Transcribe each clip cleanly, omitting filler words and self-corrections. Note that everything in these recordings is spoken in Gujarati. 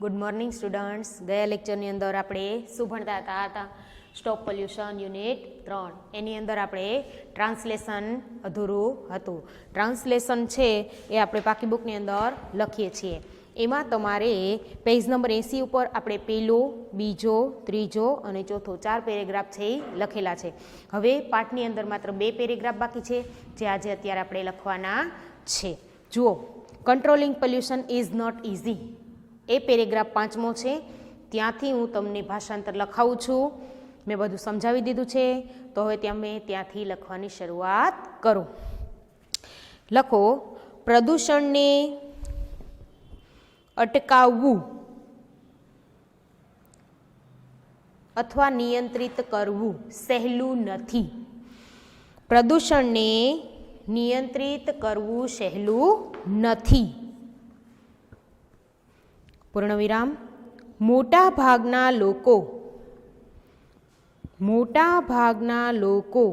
Good morning students. ગયા લેક્ચરની અંદર આપણે શું ભણતા હતા? Stop pollution unit 3. એની અંદર આપણે ટ્રાન્સલેશન અધૂરું હતું. ટ્રાન્સલેશન છે એ આપણે પાકી બુકની અંદર લખીએ છીએ. એમાં તમારે પેજ નંબર 80 ઉપર આપણે પહેલો, બીજો, ત્રીજો અને ચોથો 4 પેરેગ્રાફ છે એ લખેલા છે. હવે પાઠની અંદર માત્ર 2 પેરેગ્રાફ બાકી છે જે આજે અત્યારે આપણે લખવાના છે. જુઓ, controlling pollution is not easy. એ પેરેગ્રાફ 5મો છે. ત્યાંથી હું તમને ભાષાંતર લખાવું છું. મેં બધું સમજાવી દીધું છે, તો હવે તમે ત્યાંથી લખવાની શરૂઆત કરો. લખો, પ્રદૂષણને અટકાવવું અથવા નિયંત્રિત કરવું સહેલું નથી. પ્રદૂષણને નિયંત્રિત કરવું સહેલું નથી. પૂર્ણવિરામ. મોટા ભાગના લોકો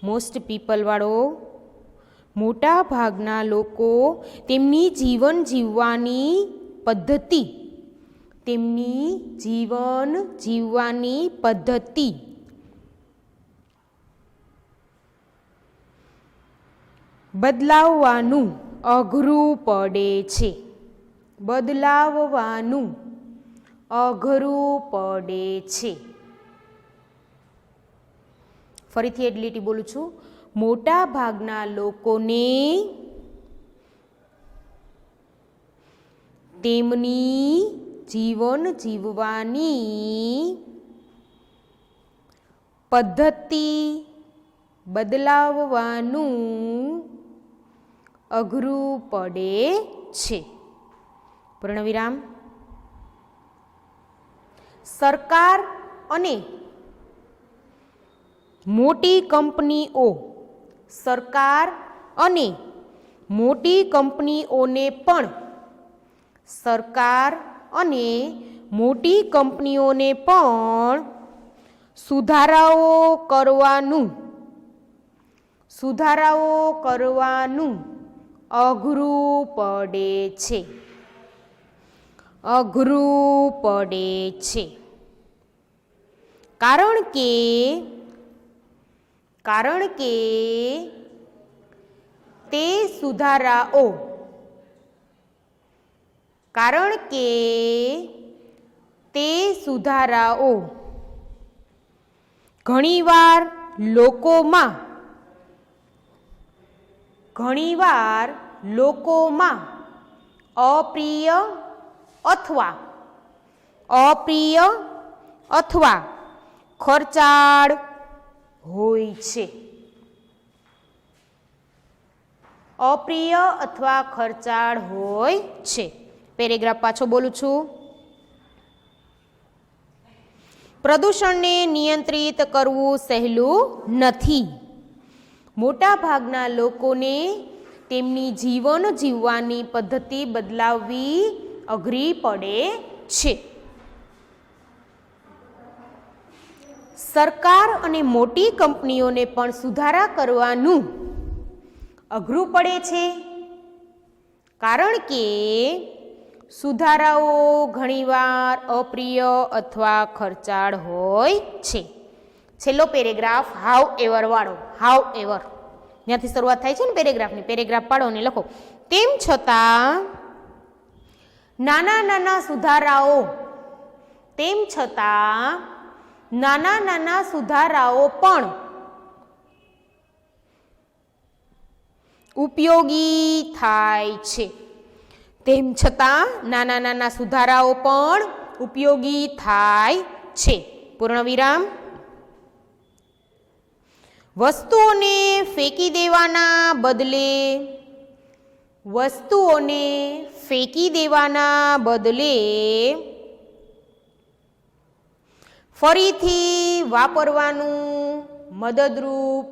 મોસ્ટ પીપલ વાળો મોટા ભાગના લોકો તેમની જીવન જીવવાની પદ્ધતિ બદલાવવાનું અઘરું પડે છે. ફરીથી એક લીટી બોલું છું. મોટા ભાગના લોકોને તેમની જીવન જીવવાની પદ્ધતિ બદલાવવાનું અઘરું પડે છે. પૂર્ણવિરામ. સરકાર અને મોટી કંપનીઓને પણ સુધારાઓ કરવાનું અઘરું પડે છે. કારણ કે તે સુધારાઓ ઘણીવાર લોકોમાં અપ્રિય અથવા ખર્ચાળ હોય છે. પેરેગ્રાફ પાછો બોલું છું. પ્રદૂષણને નિયંત્રિત કરવું સહેલું નથી. મોટા ભાગના લોકોને તેમની જીવન જીવવાની પદ્ધતિ બદલાવવી અઘરી પડે છે. સરકાર અને મોટી કંપનીઓને પણ સુધારા કરવાનું અઘરું પડે છે. કારણ કે સુધારાઓ ઘણીવાર અપ્રિય અથવા ખર્ચાળ હોય છે. છેલ્લો પેરેગ્રાફ હાઉ એવર વાળો. ત્યાંથી શરૂઆત થાય છે ને પેરેગ્રાફની. પેરેગ્રાફ પાડો અને લખો. તેમ છતાં નાના સુધારાઓ પણ ઉપયોગી થાય છે. પૂર્ણવિરામ. વસ્તુઓને ફેંકી દેવાના બદલે ફરીથી વાપરવાનું મદદરૂપ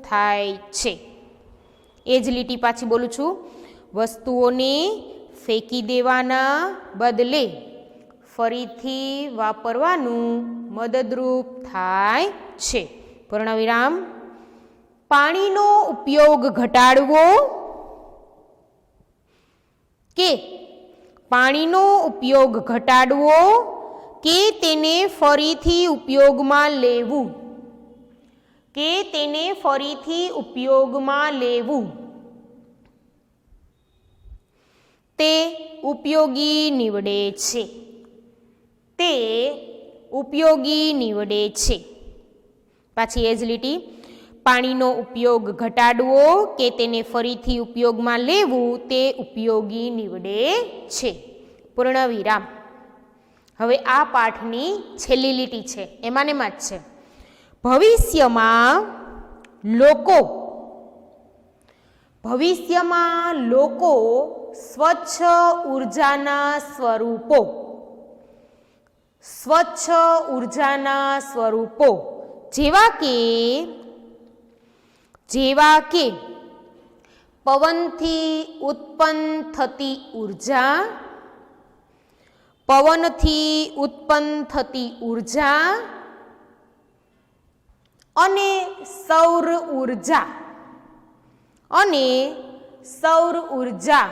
થાય છે. એ જ લીટી પાછી બોલું છું. વસ્તુઓને ફેંકી દેવાના બદલે ફરીથી વાપરવાનું મદદરૂપ થાય છે. પૂર્ણવિરામ. પાણીનો ઉપયોગ ઘટાડવો કે પાણીનો ઉપયોગ ઘટાડવો કે તેને ફરીથી ઉપયોગમાં લેવું કે તેને ફરીથી ઉપયોગમાં લેવું તે ઉપયોગી નીવડે છે તે ઉપયોગી નીવડે છે પાછી એ જ લીટી પાણીનો ઉપયોગ ઘટાડવો કે તેને ફરીથી ઉપયોગમાં લેવું તે ઉપયોગી નીવડે છે પૂર્ણવિરામ હવે આ પાઠની છેલ્લી લીટી છે એમાં જ છે ભવિષ્યમાં લોકો સ્વચ્છ ઉર્જાના સ્વરૂપો જેવા કે પવનથી ઉત્પન્ન થતી ઉર્જા અને સૌર ઉર્જા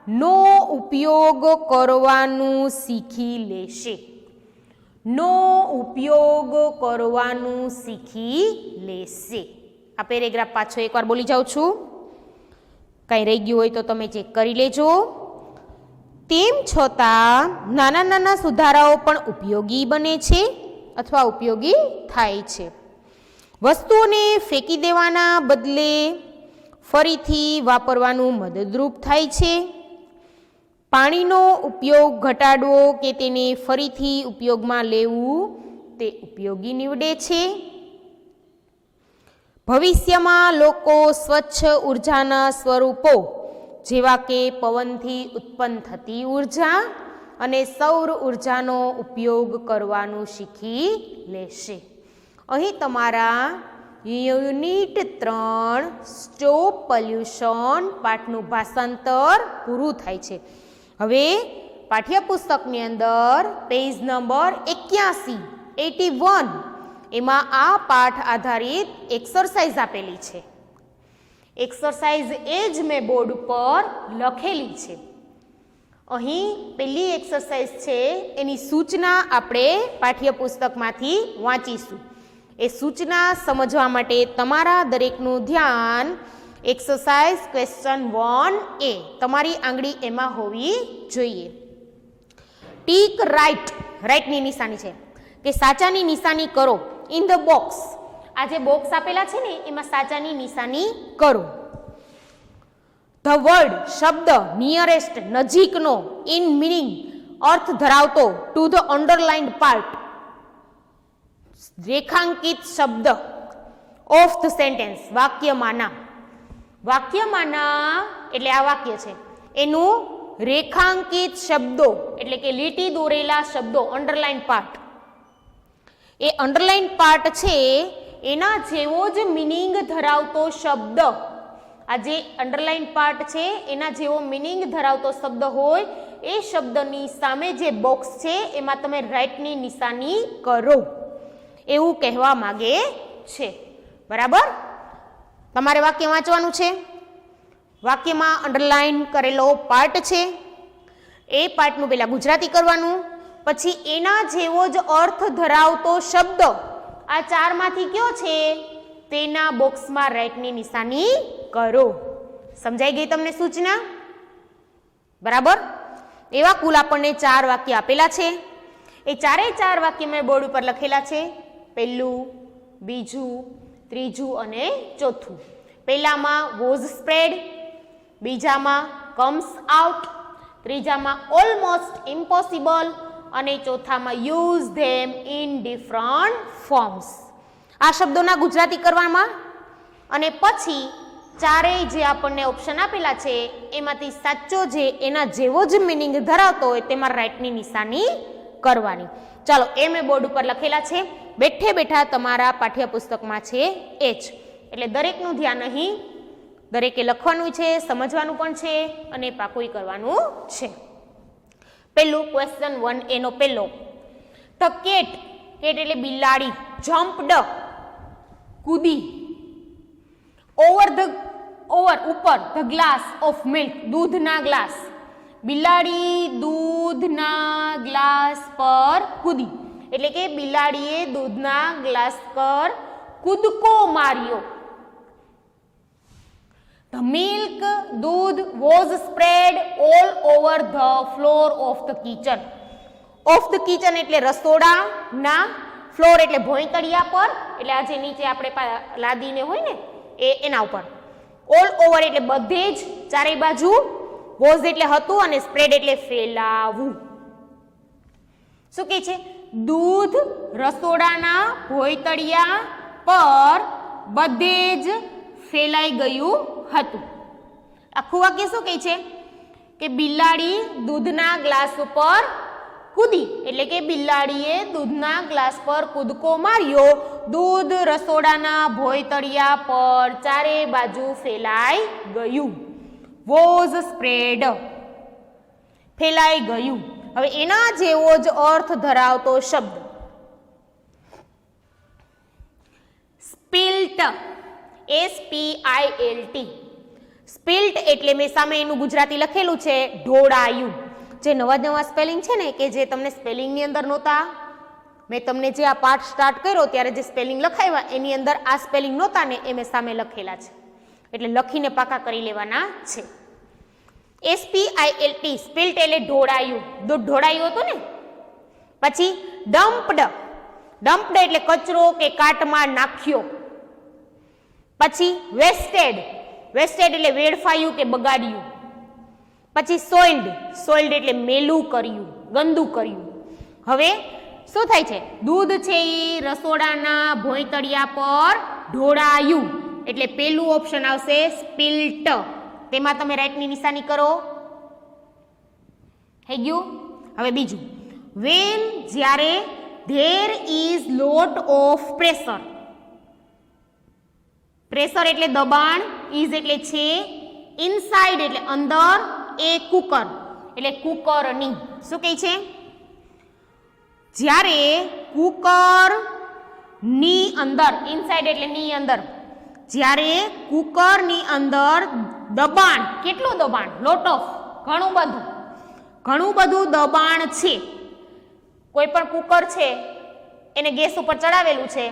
નો ઉપયોગ કરવાનું શીખી લેશે આ પેરેગ્રાફ પાછો એકવાર બોલી જાઉં છું કંઈ રહી ગયું હોય તો તમે ચેક કરી લેજો તેમ છતાં નાના સુધારાઓ પણ ઉપયોગી બને છે અથવા ઉપયોગી થાય છે વસ્તુઓને ફેંકી દેવાના બદલે ફરીથી વાપરવાનું મદદરૂપ થાય છે પાણીનો ઉપયોગ ઘટાડવો કે તેને ફરીથી ઉપયોગમાં લેવું તે ઉપયોગી નીવડે છે ભવિષ્યમાં લોકો સ્વચ્છ ઉર્જાના સ્વરૂપો જેવા કે પવનથી ઉત્પન્ન થતી ઉર્જા અને સૌર ઉર્જાનો ઉપયોગ કરવાનું શીખી લેશે અહીં તમારા યુનિટ 3 સ્ટોપ પોલ્યુશન પાઠનું ભાષાંતર પૂરું થાય છે હવે પાઠ્યપુસ્તકની અંદર પેજ નંબર 81 એમાં આ પાઠ આધારિત એક્સરસાઇઝ આપેલી છે એક્સરસાઇઝ એ જ મેં બોર્ડ ઉપર લખેલી છે અહીં પહેલી એક્સરસાઇઝ છે એની સૂચના આપણે પાઠ્યપુસ્તકમાંથી વાંચીશું એ સૂચના સમજવા માટે તમારા દરેકનું ધ્યાન એક્સરસાઇઝ ક્વેશ્ચન 1A તમારી આંગળી એમાં હોવી જોઈએ ટીક રાઈટની નિશાની છે કે સાચાની નિશાની કરો ઇન ધ બોક્સ આ જે બોક્સ આપેલા છે ને એમાં સાચાની નિશાની કરો ધ વર્ડ શબ્દ નિયરેસ્ટ નજીકનો ઇન મીનિંગ અર્થ ધરાવતો ટુ ધ અંડરલાઇન્ડ પાર્ટ રેખાંકિત શબ્દ ઓફ ધ સેન્ટેન્સ વાક્યમાંના એટલે આ વાક્ય છે એનું રેખાંકિત શબ્દો એટલે કે લીટી દોરેલા શબ્દો અંડરલાઇન પાર્ટ એ અંડરલાઇન પાર્ટ છે એના જેવો જ મિનિંગ ધરાવતો શબ્દ આ જે અંડરલાઇન પાર્ટ છે એના જેવો મિનિંગ ધરાવતો શબ્દ હોય એ શબ્દની સામે જે બોક્સ છે એમાં તમે રાઈટની નિશાની કરો એવું કહેવા માંગે છે બરાબર તમારે વાક્ય વાંચવાનું છે વાક્યમાં અંડરલાઇન કરેલો પાર્ટ છે એ પાર્ટનું પહેલા ગુજરાતી કરવાનું પછી એના જેવો જ અર્થ ધરાવતો શબ્દ આ ચારમાંથી કયો છે તેના બોક્સમાં રાઈટની નિશાની કરો સમજાઈ ગઈ તમને સૂચના બરાબર એવા કુલ આપણને 4 વાક્ય આપેલા છે એ ચારે 4 વાક્ય મેં બોર્ડ ઉપર લખેલા છે પહેલું બીજું ત્રીજું અને ચોથું પહેલામાં વોઝ સ્પ્રેડ બીજામાં કમ્સ આઉટ ત્રીજામાં ઓલમોસ્ટ ઇમ્પોસિબલ અને ચોથામાં use them in different forms આ શબ્દોના ગુજરાતી કરવામાં અને પછી ચારેય જે આપણને ઓપ્શન આપેલા છે એમાંથી સાચો જે એના જેવો જ મિનિંગ ધરાવતો હોય તેમાં રાઈટની નિશાની કરવાની ચાલો એ મેં બોર્ડ ઉપર લખેલા છે બેઠે બેઠા તમારા પાઠ્યપુસ્તકમાં છે એ જ એટલે દરેકનું ધ્યાન અહીં દરેકે લખવાનું છે સમજવાનું પણ છે અને પાકું કરવાનું છે પહેલું ક્વેશ્ચન 1A નો પહેલો ધ કેટ એટલે બિલાડી જમ્પડ કૂદી ઉપર ધ ગ્લાસ ઓફ મિલ્ક, દૂધના ગ્લાસ. બિલાડી દૂધના ગ્લાસ પર કૂદી, એટલે કે બિલાડીએ દૂધના ગ્લાસ પર કૂદકો માર્યો. The milk, દૂધ was spread all over the floor of the kitchen. Of the kitchen એટલે રસોડાના, ફ્લોર એટલે ભોંયતળિયા પર, એટલે આ જે નીચે આપણે લાદીને હોય ને એના ઉપર. ઓલ ઓવર એટલે બધે જ, ચારે બાજુ. વોઝ એટલે હતું અને સ્પ્રેડ એટલે ફેલાવવું. શું કહે છે? દૂધ રસોડાના ભોંયતળિયા પર બધે જ ફેલાઈ ગયું હતું. આખું વાક્ય શું કહે છે? કે બિલાડી દૂધના ગ્લાસ ઉપર કૂદી, એટલે કે બિલાડીએ દૂધના ગ્લાસ પર કૂદકો માર્યો. દૂધ રસોડાના ભોંયતળિયા પર ચારે બાજુ ફેલાઈ ગયું. વોઝ સ્પ્રેડ, ફેલાઈ ગયું. હવે એના જેવો જ અર્થ ધરાવતો શબ્દ સ્પિલ્ટ, SPILT. સ્પિલ્ટ એટલે મેં સામે એનું ગુજરાતી લખેલું છે ઢોળાયું. જે નવા સ્પેલિંગ છે ને, કે જે તમને સ્પેલિંગની અંદર નહોતા, મેં તમને જે આ પાઠ સ્ટાર્ટ કર્યો ત્યારે જે સ્પેલિંગ લખાવ્યા એની અંદર આ સ્પેલિંગ નહોતા ને, એ મેં સામે લખેલા છે, એટલે લખીને પાકા કરી લેવાના છે. SPILT, સ્પિલ્ટ એટલે ઢોળાયું, દૂધ ઢોળાયું હતું ને. પછી ડમ્પડ, ડમ્પડ એટલે કચરો કે કાટમાં નાખ્યો. પછી વેસ્ટેડ, વેસ્ટેડ એટલે વેડફાયું કે બગાડ્યું. પછી સોઇલ્ડ, સોઇલ્ડ એટલે મેલું કર્યું, ગંદુ કર્યું. હવે શું થાય છે? દૂધ છે એ રસોડાના ભોંયતળિયા પર ઢોળાયું, એટલે પેલું ઓપ્શન આવશે સ્પિલ્ટ. તેમાં તમે રાઈટની નિશાની કરો. થઈ ગયું? હવે બીજું, વેન જ્યારે there is lot of pressure. Pressure એટલે દબાણ, ઇઝ એટલે છે, ઇનસાઇડ એટલે અંદર, એ કુકર એટલે કુકરની. શું કહે છે? જ્યારે કુકર ની અંદર, ઇનસાઇડ એટલે ની અંદર, જ્યારે કુકરની અંદર દબાણ, કેટલું દબાણ? લોટ ઓફ, ઘણું બધું દબાણ છે. કોઈ પણ કુકર છે એને ગેસ ઉપર ચડાવેલું છે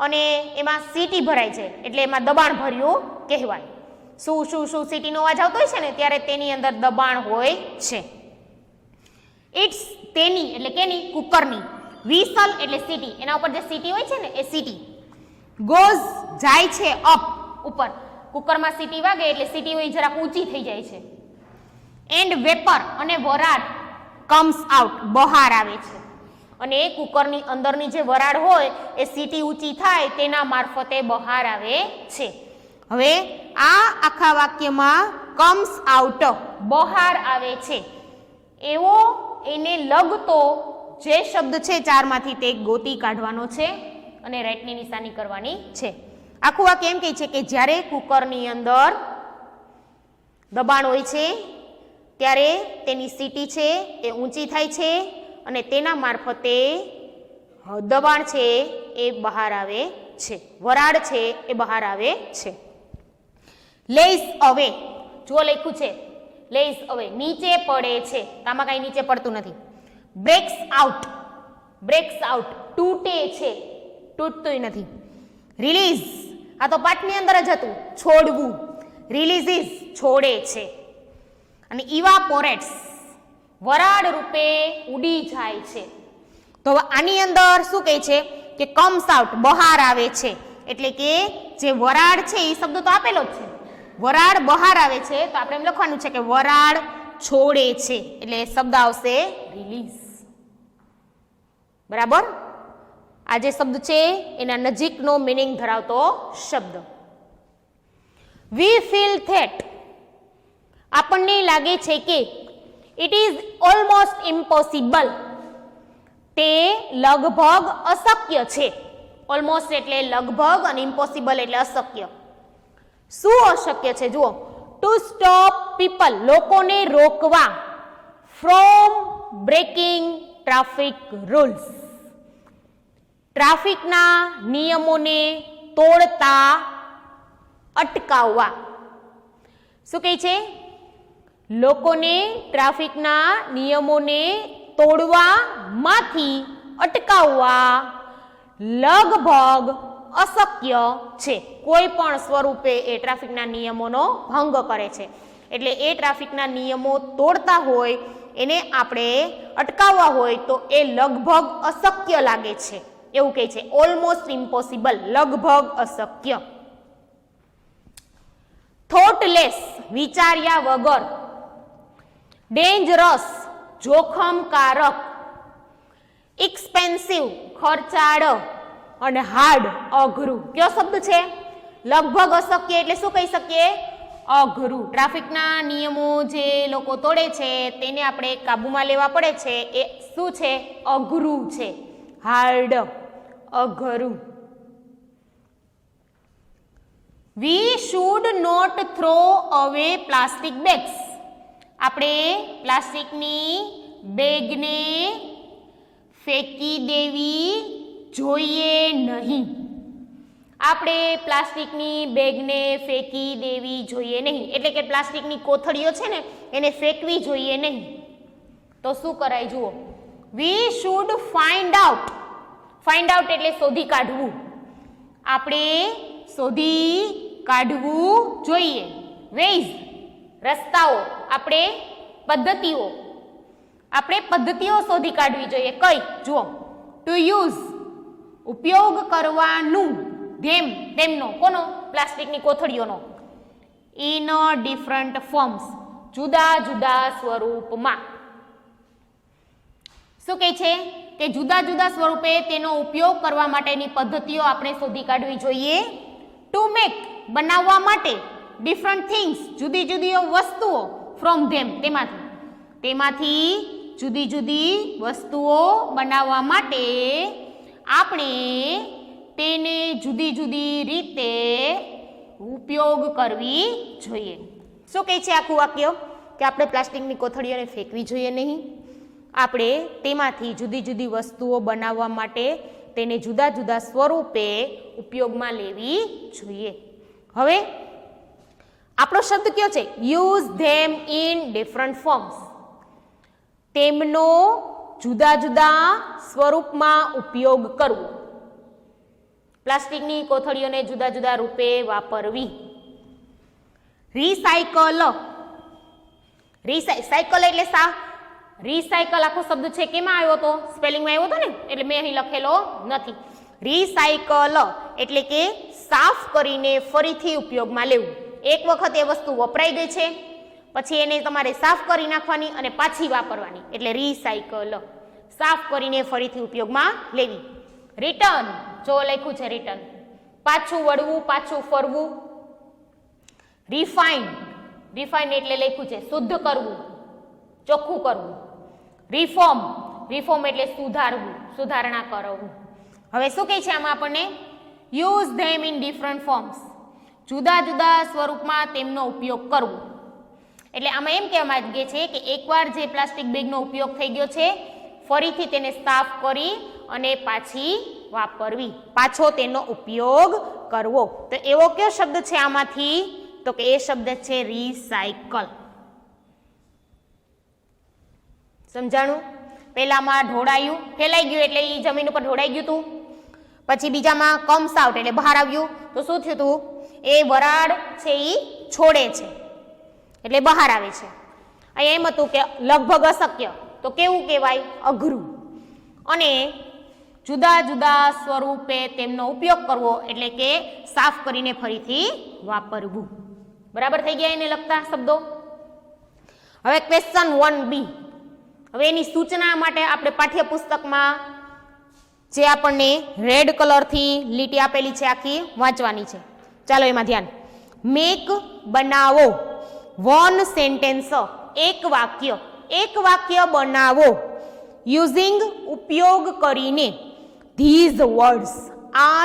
અને એમાં સીટી ભરાય છે, એટલે એમાં દબાણ ભર્યું કહેવાય. શું સીટીનો અવાજ આવતો હોય છે ને, ત્યારે તેની અંદર દબાણ હોય છે. ઇટ્સ, તેની એટલે કેની? કુકરની. વિસલ એટલે સીટી, એના ઉપર જે સીટી હોય છે ને એ સીટી. ગોઝ જાય છે અપ, ઉપર. કુકરમાં સીટી વાગે એટલે સીટી હોય જરાક ઊંચી થઈ જાય છે. એન્ડ વેપર અને વરાળ કમ્સ આઉટ, બહાર આવે છે. અને એ કુકરની અંદરની જે વરાળ હોય એ સીટી ઊંચી થાય તેના મારફતે બહાર આવે છે. હવે આ આખા વાક્યમાં કમ્સ આઉટ, બહાર આવે છે, એવો એને લગતો જે શબ્દ છે ચારમાંથી તે ગોતી કાઢવાનો છે અને રાઈટની નિશાની કરવાની છે. આખું વાક્ય એમ કહે છે કે જ્યારે કુકરની અંદર દબાણ હોય છે ત્યારે તેની સીટી છે એ ઊંચી થાય છે અને તેના મારફતે દબાણ છે એ બહાર આવે છે, વરાળ છે એ બહાર આવે છે. લેઇઝ અવે, જો લખ્યું છે લેઇઝ અવે, નીચે પડે છે, આમાં કઈ નીચે પડતું નથી. બ્રેક્સ આઉટ, બ્રેક્સ આઉટ, તૂટે છે, તૂટતું નથી. રિલીઝ, આ તો પાઠની અંદર જ હતું, છોડવું. રિલીઝિસ, છોડે છે. અને ઇવાપોરેટ્સ, વરાળ રૂપે ઉડી જાય છે. તો આની અંદર શું કહે છે કે કમ્સ આઉટ, બહાર આવે છે, એટલે કે જે વરાળ છે એ શબ્દ તો આપેલો જ છે, વરાળ બહાર આવે છે, તો આપણે એમ લખવાનું છે કે વરાળ છોડે છે, એટલે શબ્દ આવશે રિલીઝ. બરાબર? આ જે શબ્દ છે એના નજીકનો મિનિંગ ધરાવતો શબ્દ. વી ફીલ ધેટ, આપણને લાગે છે કે ઇટ ઇઝ ઓલમોસ્ટ ઇમ્પોસિબલ, તે લગભગ અશક્ય છે. ઓલમોસ્ટ એટલે લગભગ અને ઇમ્પોસિબલ એટલે અશક્ય. શું અશક્ય છે? જુઓ, ટુ સ્ટોપ પીપલ, લોકોને રોકવા, ફ્રોમ બ્રેકિંગ ટ્રાફિક રૂલ્સ, ટ્રાફિકના નિયમોને તોડતા અટકાવવા. શું કહે છે? લોકોને ટ્રાફિકના નિયમોને તોડવામાંથી અટકાવવા લગભગ અશક્ય છે. કોઈ પણ સ્વરૂપે એ ટ્રાફિકના નિયમોનો ભંગ કરે છે, એટલે એ ટ્રાફિકના નિયમો તોડતા હોય એને આપણે અટકાવવા હોય તો એ લગભગ અશક્ય લાગે છે, એવું કહે છે. ઓલમોસ્ટ ઇમ્પોસિબલ, લગભગ અશક્ય. થોટલેસ, વિચાર્યા વગર. ડેન્જરસ, જોખમકારક. એક્સપેન્સિવ, ખર્ચાળ. અને હાર્ડ, અઘરું. કયો શબ્દ છે? લગભગ અશક્ય એટલે શું કહી શકીએ? અઘરું. ટ્રાફિકના નિયમો જે લોકો તોડે છે તેને આપણે કાબુમાં લેવા પડે છે, એ શું છે? અઘરું છે. હાર્ડ, અઘરું. વી શુડ નોટ થ્રો અવે પ્લાસ્ટિક બેગ્સ. આપણે પ્લાસ્ટિકની બેગને ફેંકી દેવી જોઈએ નહીં. આપણે પ્લાસ્ટિકની બેગને ફેંકી દેવી જોઈએ નહીં, એટલે કે પ્લાસ્ટિકની કોથળીઓ છે ને એને ફેંકવી જોઈએ નહીં. તો શું કરાય જુઓ. We should find out. Find out એટલે શોધી કાઢવું. આપણે શોધી કાઢવું જોઈએ. વેઝ, રસ્તાઓ. આપણે પદ્ધતિઓ શોધી કાઢવી જોઈએ. કઈ? જુઓ. ટુ યુઝ, ઉપયોગ કરવાનું. ધેમ, તેમનો. કોનો? પ્લાસ્ટિકની કોથળીઓનો. ઇન ડિફરન્ટ ફોર્મ્સ, જુદા જુદા સ્વરૂપમાં. શું કહે છે? કે જુદા જુદા સ્વરૂપે તેનો ઉપયોગ કરવા માટેની પદ્ધતિઓ આપણે શોધી કાઢવી જોઈએ. ટુ મેક, બનાવવા માટે. ડિફરન્ટ થિંગ્સ, જુદી જુદી વસ્તુઓ. ફ્રોમ ધેમ, તેમાંથી જુદી જુદી વસ્તુઓ બનાવવા માટે આપણે તેને જુદી જુદી રીતે ઉપયોગ કરવી જોઈએ. શું કહે છે આખું વાક્ય? કે આપણે પ્લાસ્ટિકની કોથળીઓને ફેંકવી જોઈએ નહીં. આપણે તેમાંથી જુદી જુદી વસ્તુઓ બનાવવા માટે તેને જુદા જુદા સ્વરૂપે ઉપયોગમાં લેવી જોઈએ. હવે આપણો શબ્દ કયો છે? Use them in different forms. તેમનો જુદા જુદા સ્વરૂપમાં ઉપયોગ કરવો. પ્લાસ્ટિકની કોથળીઓને જુદા જુદા રૂપે વાપરવી. રિસાયકલ. સાયકલ એટલે સા. રિસાયકલ આખો શબ્દ છે કેમાં આવ્યો હતો? સ્પેલિંગમાં આવ્યો હતો ને, એટલે મેં અહીં લખેલો નથી. રિસાયકલ એટલે કે સાફ કરીને ફરીથી ઉપયોગમાં લેવું. એક વખત એ વસ્તુ વપરાઈ ગઈ છે, પછી એને તમારે સાફ કરી નાખવાની અને પાછી વાપરવાની, એટલે રિસાયકલ. સાફ કરીને ફરીથી ઉપયોગમાં લેવી. રિટર્ન, જો લખ્યું છે રિટર્ન, પાછું વળવું, પાછું ફરવું. રિફાઇન, રિફાઇન એટલે લખ્યું છે શુદ્ધ કરવું, ચોખ્ખું કરવું. રિફોર્મ, રિફોર્મ એટલે સુધારવું, સુધારણા કરવું. હવે શું કહે છે આમાં આપણને? Use them in different forms. જુદા જુદા સ્વરૂપમાં તેમનો ઉપયોગ કરવો. એટલે આમાં એમ કહેવા માંગે છે કે એકવાર જે પ્લાસ્ટિક બેગનો ઉપયોગ થઈ ગયો છે, ફરીથી તેને સાફ કરી અને પાછી વાપરવી, પાછો તેનો ઉપયોગ કરવો. તો એવો કયો શબ્દ છે આમાંથી? તો કે એ શબ્દ છે રિસાયકલ. સમજાણું? પહેલામાં ઢોળાયું, ફેલાઈ ગયું એટલે એ જમીન ઉપર ઢોળાઈ ગયું હતું. પછી બીજામાં કમ્સ આઉટ એટલે બહાર આવ્યું. તો શું થયું હતું? એ વરાળ છે એ છોડે છે એટલે બહાર આવે છે. અહીંયા એમ હતું કે લગભગ અશક્ય, તો કેવું કહેવાય? અઘરું. અને જુદા જુદા સ્વરૂપે તેમનો ઉપયોગ કરવો એટલે કે સાફ કરીને ફરીથી વાપરવું. બરાબર થઈ ગયા એને લગતા શબ્દો? હવે ક્વેશ્ચન 1B. હવે એની સૂચના માટે આપણે પાઠ્યપુસ્તકમાં જે આપણને રેડ કલરથી લીટી આપેલી છે આખી વાંચવાની છે. ચાલો એમાં ધ્યાન. મેક, બનાવો. વન સેન્ટેન્સ, એક વાક્ય બનાવો. યુઝિંગ, ઉપયોગ કરીને. ધીઝ વર્ડ્સ, આ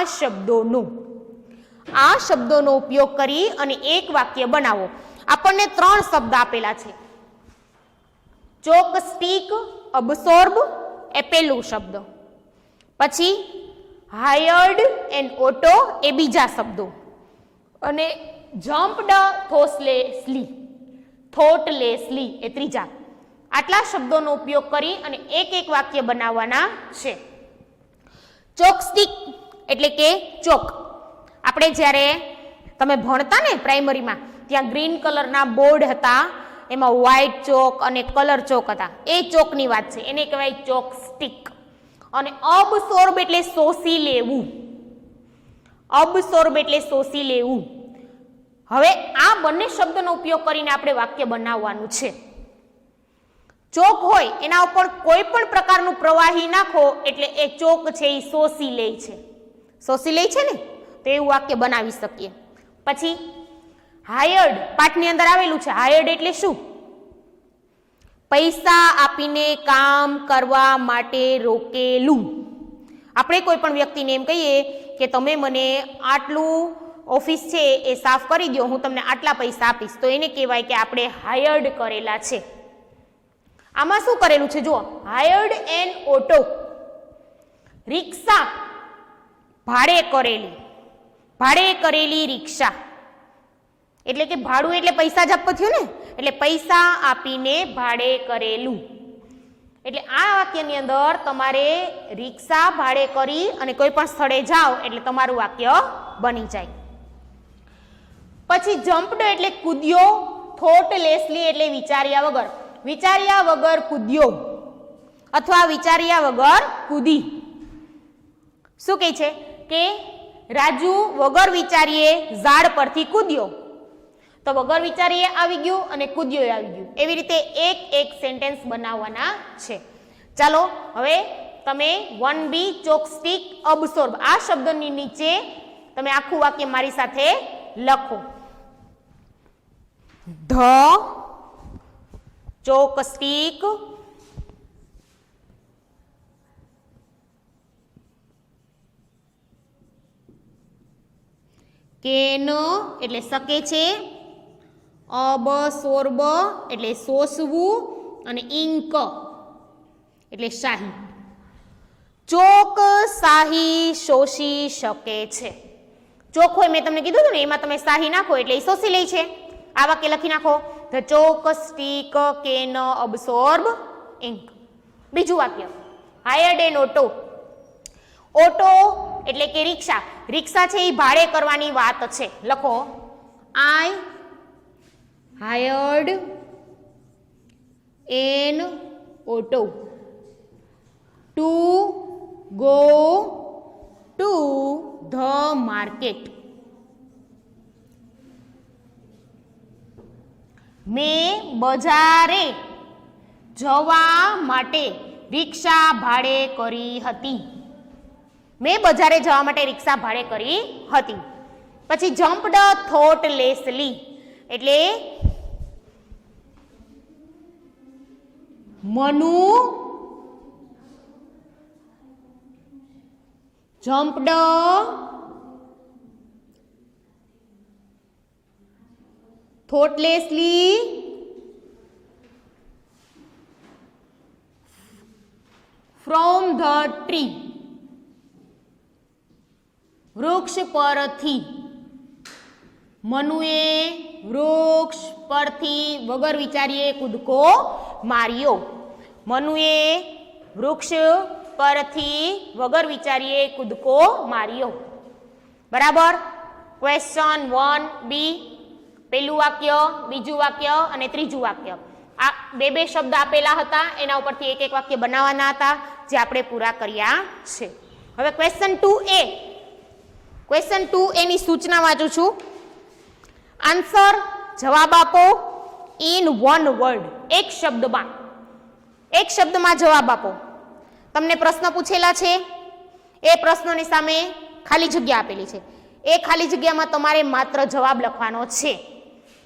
શબ્દોનો ઉપયોગ કરી અને એક વાક્ય બનાવો. આપણને 3 શબ્દ આપેલા છે. ચોક, સ્ટીક, અબ્સોર્બ એ પહેલું શબ્દ. પછી હાયર્ડ એન્ડ ઓટો એ બીજા શબ્દો. અને જમ્પડ થોટલેસલી એ ત્રીજા. આટલા શબ્દોનો ઉપયોગ કરી અને એક એક વાક્ય બનાવવાના છે. ચોકસ્ટિક એટલે કે ચોક. આપણે જ્યારે તમે ભણતા ને પ્રાઇમરીમાં ત્યાં ગ્રીન કલરના બોર્ડ હતા, એમાં વ્હાઇટ ચોક અને કલર ચોક હતા. એ ચોકની વાત છે, એને કહેવાય ચોકસ્ટિક. અને અબસોર્બ એટલે શોષી લેવું. અબસોર્બ એટલે શોષી લેવું. હવે આ બંને શબ્દનો ઉપયોગ કરીને આપણે વાક્ય બનાવવાનું છે. ચોક હોય એના ઉપર કોઈ પણ પ્રકારનું પ્રવાહી નાખો એટલે એ ચોક છે એ શોષી લે છે. શોષી લે છે ને, તો એવું વાક્ય બનાવી શકીએ. પછી હાયર્ડ પાઠની અંદર આવેલું છે. હાયર્ડ એટલે શું? પૈસા આપીને કામ કરવા માટે રોકેલું. આપણે કોઈ પણ વ્યક્તિને એમ કહીએ કે તમે મને આટલું ઓફિસ છે એ સાફ કરી દો, હું તમને આટલા પૈસા આપીશ, તો એને કહેવાય કે આપણે હાયર્ડ કરેલા છે. આમાં શું કરેલું છે જુઓ, હાયર્ડ એન ઓટો, રિક્ષા ભાડે કરેલી રિક્ષા. એટલે કે ભાડું એટલે પૈસા જ આપવા થયું ને, એટલે પૈસા આપીને ભાડે કરેલું. એટલે આ વાક્યની અંદર તમારે રિક્ષા ભાડે કરી અને કોઈ પણ સ્થળે જાઓ એટલે તમારું વાક્ય બની જાય. પછી જમ્પડ એટલે કૂદ્યો, થોટલેસલી એટલે વિચાર્યા વગર કૂદ્યો અથવા વિચાર્યા વગર કૂદી. શું કહે છે કે રાજુ વગર વિચારીએ ઝાડ પરથી કૂદ્યો, તો વગર વિચારીએ આવી ગયું અને કૂદ્યો આવી ગયું. એવી રીતે એક એક સેન્ટેન્સ બનાવવાના છે. ચાલો હવે તમે 1B ચોકસ્ટિક અબસોર્બ આ શબ્દની નીચે તમે આખું વાક્ય મારી સાથે લખો. ધ ચોકસ્ટિક કેન એટલે શકે છે, અબસોર્બ એટલે શોષવું અને ઇંક એટલે શાહી. ચોક શાહી શોષી શકે છે. ચોક હોય મેં તમને કીધું હતું ને, એમાં તમે શાહી નાખો એટલે એ શોષી લે છે. આ વાક્ય લખી નાખો, ધ ચોકસ્ટિક કેન અબસોર્બ ઇંક. બીજું વાક્ય હાયર્ડ એન ઓટો. ઓટો એટલે કે રિક્ષા. રિક્ષા છે એ ભાડે કરવાની વાત છે. લખો, I hired an auto to go to the market. મેં બજારે જવા માટે રિક્ષા ભાડે કરી હતી. મેં બજારે જવા માટે રિક્ષા ભાડે કરી હતી. પછી જમ્પડ થોટલેસલી એટલે Manu jumped thoughtlessly from the tree. વૃક્ષ પરથી. મનુએ વૃક્ષ પરથી વગર વિચારીએ કૂદકો માર્યો. મનુએ વૃક્ષ પરથી વગર વિચારીએ કૂદકો માર્યો. બરાબર. ક્વેશ્ચન 1B પહેલું વાક્ય, બીજું વાક્ય અને ત્રીજું વાક્ય. આ બે શબ્દ આપેલા હતા, એના ઉપરથી એક એક વાક્ય બનાવવાના હતા જે આપણે પૂરા કર્યા છે. હવે ક્વેશ્ચન 2A. ક્વેશ્ચન 2A ની સૂચના વાંચું છું. આન્સર જવાબ આપો ઇન વન વર્ડ. એક શબ્દમાં જવાબ આપો. તમને પ્રશ્ન પૂછેલા છે, એ પ્રશ્નોની સામે ખાલી જગ્યા આપેલી છે. એ ખાલી જગ્યામાં તમારે માત્ર જવાબ લખવાનો છે,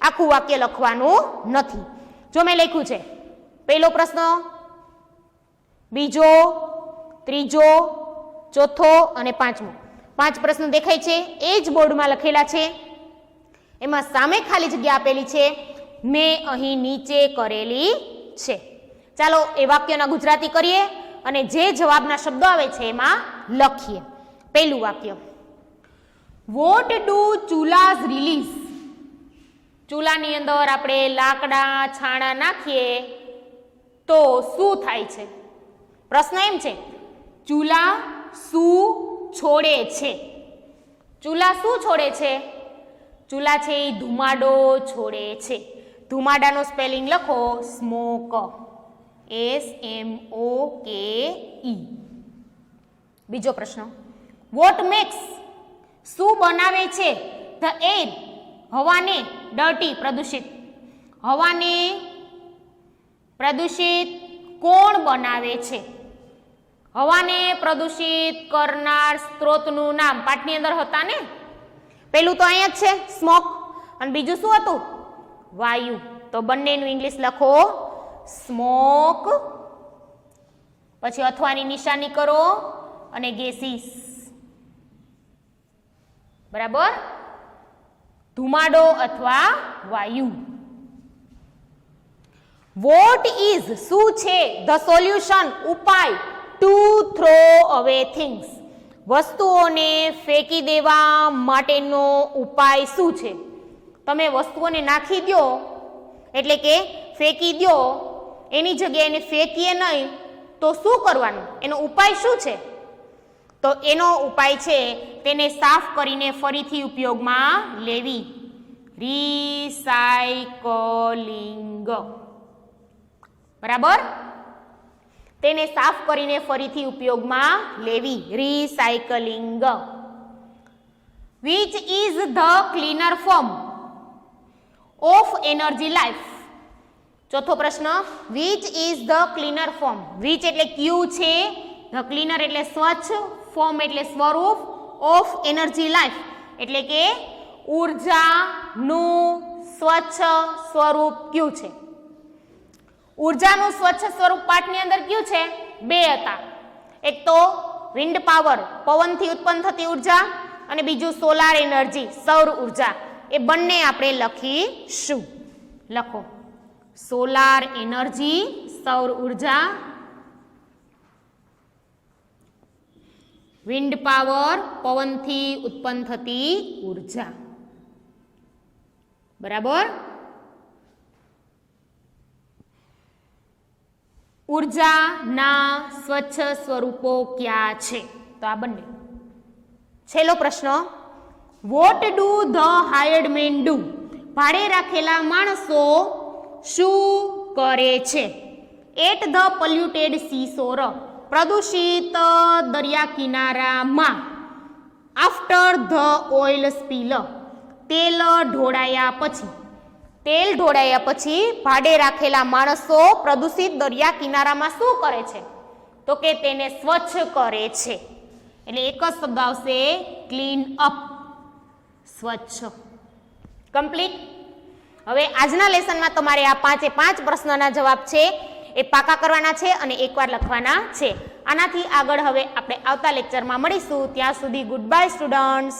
આખું વાક્ય લખવાનું નથી. જો મેં લખ્યું છે પહેલો પ્રશ્ન, બીજો, ત્રીજો, ચોથો અને પાંચમો. 5 પ્રશ્નો દેખાય છે, એ જ બોર્ડમાં લખેલા છે. એમાં સામે ખાલી જગ્યા આપેલી છે, મેં અહીં નીચે કરેલી છે. ચાલો એ વાક્યના ગુજરાતી કરીએ અને જે જવાબના શબ્દો આવે છે એમાં લખીએ. પહેલું વાક્ય, વોટ ડુ ચૂલાસ રિલીઝ? ચૂલાની અંદર આપણે લાકડા છાણા નાખીએ તો શું થાય છે? પ્રશ્ન એમ છે, ચૂલા શું છોડે છે? ચૂલા શું છોડે છે? ચૂલા છે એ ધુમાડો છોડે છે. ધુમાડાનો સ્પેલિંગ લખો, સ્મોક, SMOKE. બીજો પ્રશ્ન, વોટ મેક્સ? શું બનાવે છે ધ એર? હવાને ડર્ટી, પ્રદૂષિત. હવાને પ્રદૂષિત કોણ બનાવે છે? હવાને પ્રદૂષિત કરનાર સ્ત્રોતનું નામ પાઠની અંદર હતા ને. પેલું તો અહીંયા જ છે સ્મોક, અને બીજું શું હતું? વાયુ. તો બંનેનું ઇંગ્લિશ લખો, સ્મોક, પછી અથવાની નિશાની કરો અને ગેસીસ. બરાબર? ધુમાડો અથવા વાયુ. What is? શું છે? ધ સોલ્યુશન, ઉપાય, ટુ થ્રો અવે થિંગ્સ. વસ્તુઓને ફેંકી દેવા માટેનો ઉપાય શું છે? તમે વસ્તુઓને નાખી દો, એટલે કે ફેંકી દો, એની જગ્યાએ એને ફેંકીએ નહીં તો શું કરવાનું? એનો ઉપાય શું છે? તો એનો ઉપાય છે તેને સાફ કરીને ફરીથી ઉપયોગમાં લેવી, રિસાયકલિંગ. બરાબર? તેને સાફ કરીને ફરીથી ઉપયોગમાં લેવી, recycling. Which is the cleaner form of energy life? ચોથો પ્રશ્ન, which is the cleaner form? Which એટલે ક્યુ છે, ધ ક્લીનર એટલે સ્વચ્છ, ફોર્મ એટલે સ્વરૂપ, ઓફ એનર્જી લાઈફ એટલે કે ઉર્જાનું સ્વચ્છ સ્વરૂપ ક્યુ છે? ઉર્જાનું સ્વચ્છ સ્વરૂપ પાઠની અંદર કયું છે? બે હતા. એક તો વિન્ડ પાવર, પવનથી ઉત્પન્ન થતી ઉર્જા, અને બીજું સોલાર એનર્જી, સૌર ઉર્જા. એ બંને આપણે લખીશું. લખો, સોલાર એનર્જી, સૌર ઉર્જા, વિન્ડ પાવર, પવનથી ઉત્પન્ન થતી ઉર્જા. બરાબર? ઉર્જાના સ્વચ્છ સ્વરૂપો ક્યાં છે? તો આ બંને. છેલ્લો પ્રશ્ન, what do the hired men do? ભાડે રાખેલા માણસો શું કરે છે? એટ ધ પોલ્યુટેડ સીશોર, પ્રદૂષિત દરિયા કિનારામાં. આફ્ટર ધ ઓઇલ સ્પીલ, તેલ ઢોળાયા પછી. તેલ ઢોળાયા પછી ભાડે રાખેલા માણસો પ્રદૂષિત દરિયા કિનારામાં શું કરે છે? તો કે તેને સ્વચ્છ કરે છે. એટલે એક જ શબ્દ આવશે, ક્લીન અપ, સ્વચ્છ. કમ્પ્લીટ. હવે આજના લેસનમાં તમારે આ 5 એ 5 પ્રશ્નના જવાબ છે એ પાકા કરવાના છે અને એકવાર લખવાના છે. આનાથી આગળ હવે આપણે આવતા લેક્ચરમાં મળીશું. ત્યાં સુધી ગુડ બાય સ્ટુડન્ટ્સ.